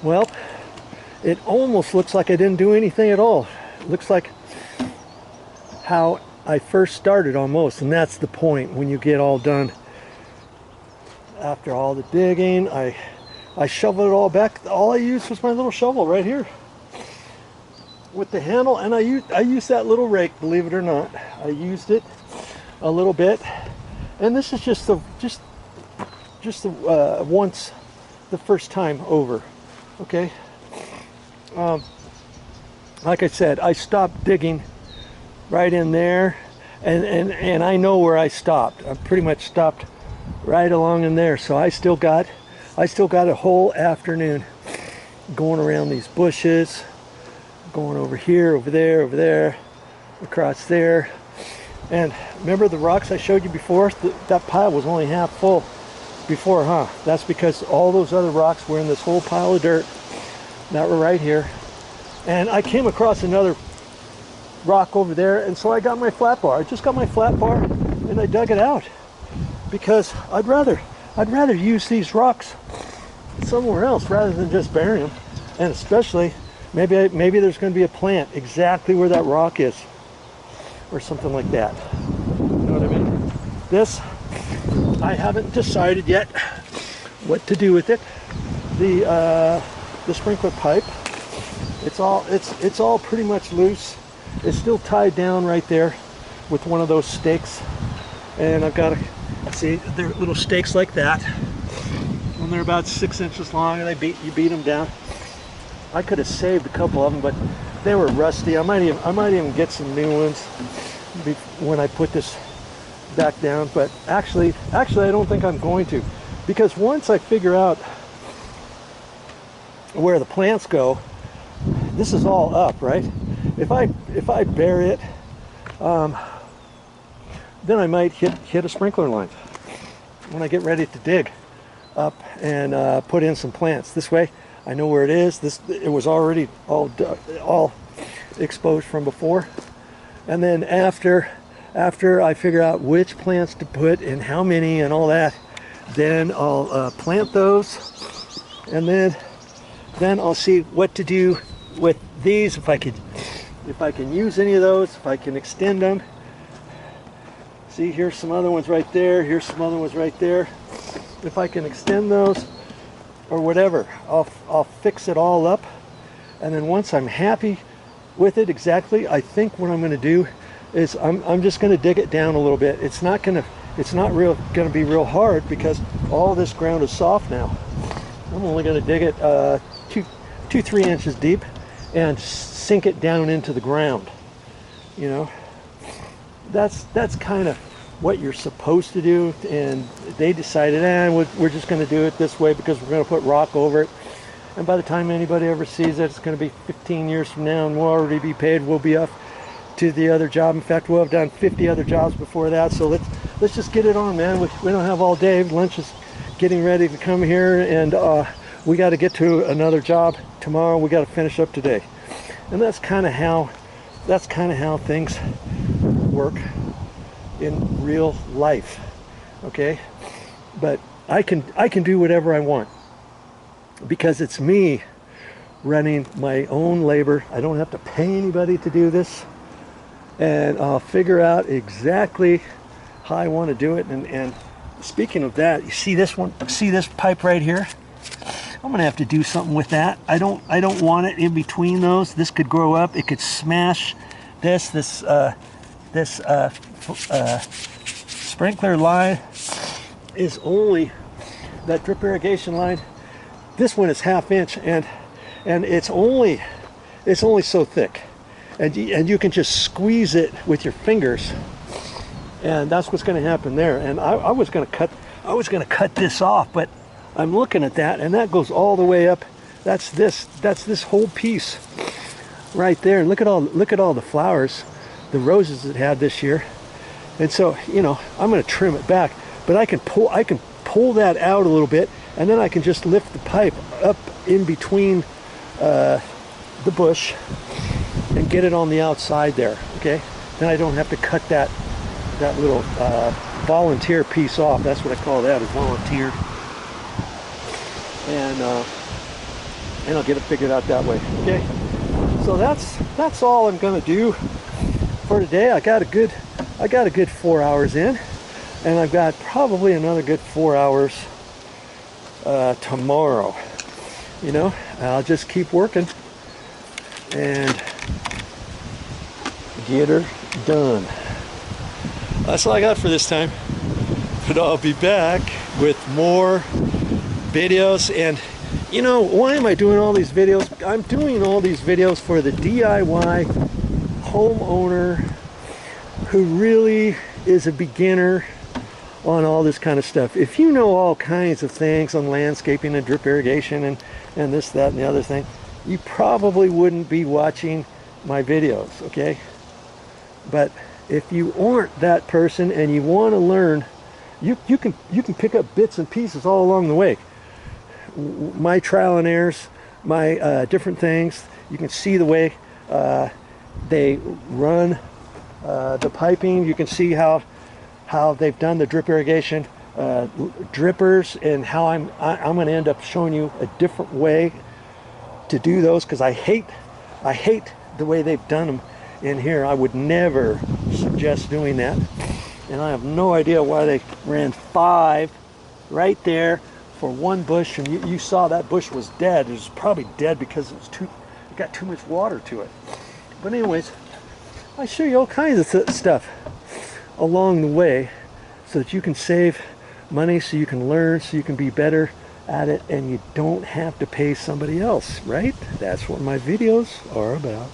Well, it almost looks like I didn't do anything at all. It looks like how I first started almost, and that's the point. When you get all done after all the digging, I shoveled it all back. All I used was my little shovel right here with the handle, and I used that little rake, believe it or not. I used it a little bit, and this is just once, the first time over. Okay. Like I said, I stopped digging right in there, and I know where I stopped. I pretty much stopped right along in there, so I still got a whole afternoon going around these bushes, going over here, over there, across there. And remember the rocks I showed you before? That pile was only half full before, huh? That's because all those other rocks were in this whole pile of dirt that were right here. And I came across another rock over there, and so I got my flat bar. I just got my flat bar and I dug it out, because I'd rather use these rocks somewhere else rather than just bury them. And especially maybe there's going to be a plant exactly where that rock is, or something like that. You know what I mean? This, I haven't decided yet what to do with it. The sprinkler pipe, it's all pretty much loose. It's still tied down right there with one of those stakes, and I've got to see, they're little stakes like that, and they're about 6 inches long, and you beat them down. I could have saved a couple of them, but they were rusty. I might even get some new ones when I put this back down. But actually I don't think I'm going to, because once I figure out where the plants go, this is all up, right? If I bury it, then I might hit a sprinkler line when I get ready to dig up and put in some plants. This way I know where it is. It was already all exposed from before. And then after I figure out which plants to put and how many and all that, then I'll plant those, and then I'll see what to do with these, if I can use any of those, if I can extend them. See, here's some other ones right there, here's some other ones right there. If I can extend those or whatever, I'll fix it all up. And then once I'm happy with it exactly, I think what I'm going to do is I'm just going to dig it down a little bit. It's not going to be real hard, because all this ground is soft now. I'm only going to dig it 2-3 inches deep and sink it down into the ground. You know, that's kind of what you're supposed to do. And they decided, we're just going to do it this way because we're going to put rock over it. And by the time anybody ever sees it, it's going to be 15 years from now, and we'll already be paid. We'll be off to the other job. In fact, we'll have done 50 other jobs before that. So let's just get it on, man. We don't have all day. Lunch is getting ready to come here, and we got to get to another job tomorrow. We got to finish up today. And that's kind of how things work in real life. Okay? But I can do whatever I want, because it's me running my own labor. I don't have to pay anybody to do this, and I'll figure out exactly how I want to do it. And speaking of that, you see this one? See this pipe right here? I'm gonna have to do something with that. I don't want it in between those. This could grow up. It could smash this sprinkler line is only, that drip irrigation line, this one is 1/2 inch, and it's only so thick, and you can just squeeze it with your fingers, and that's what's going to happen there. And I was going to cut this off, but I'm looking at that, and that goes all the way up. That's this whole piece right there. And look at all the flowers, the roses it had this year. And so, you know, I'm going to trim it back, but I can pull that out a little bit, and then I can just lift the pipe up in between the bush and get it on the outside there. Okay, then I don't have to cut that little volunteer piece off. That's what I call that, is volunteer. And and I'll get it figured out that way. Okay, so that's all I'm gonna do for today. I got a good 4 hours in, and I've got probably another good 4 hours tomorrow. You know, I'll just keep working and get her done. That's all I got for this time, but I'll be back with more videos. And you know, why am I doing all these videos? I'm doing all these videos for the DIY homeowner who really is a beginner on all this kind of stuff. If you know all kinds of things on landscaping and drip irrigation and this, that, and the other thing, you probably wouldn't be watching my videos, okay? But if you aren't that person and you want to learn, you can pick up bits and pieces all along the way. My trial and errors, my different things. You can see the way they run the piping. You can see how they've done the drip irrigation drippers, and how I'm going to end up showing you a different way to do those, because I hate the way they've done them in here. I would never suggest doing that, and I have no idea why they ran 5 right there for one bush. And you saw that bush was dead. It was probably dead because it got too much water to it. But anyways, I show you all kinds of stuff along the way so that you can save money, so you can learn, so you can be better at it, and you don't have to pay somebody else, right? That's what my videos are about.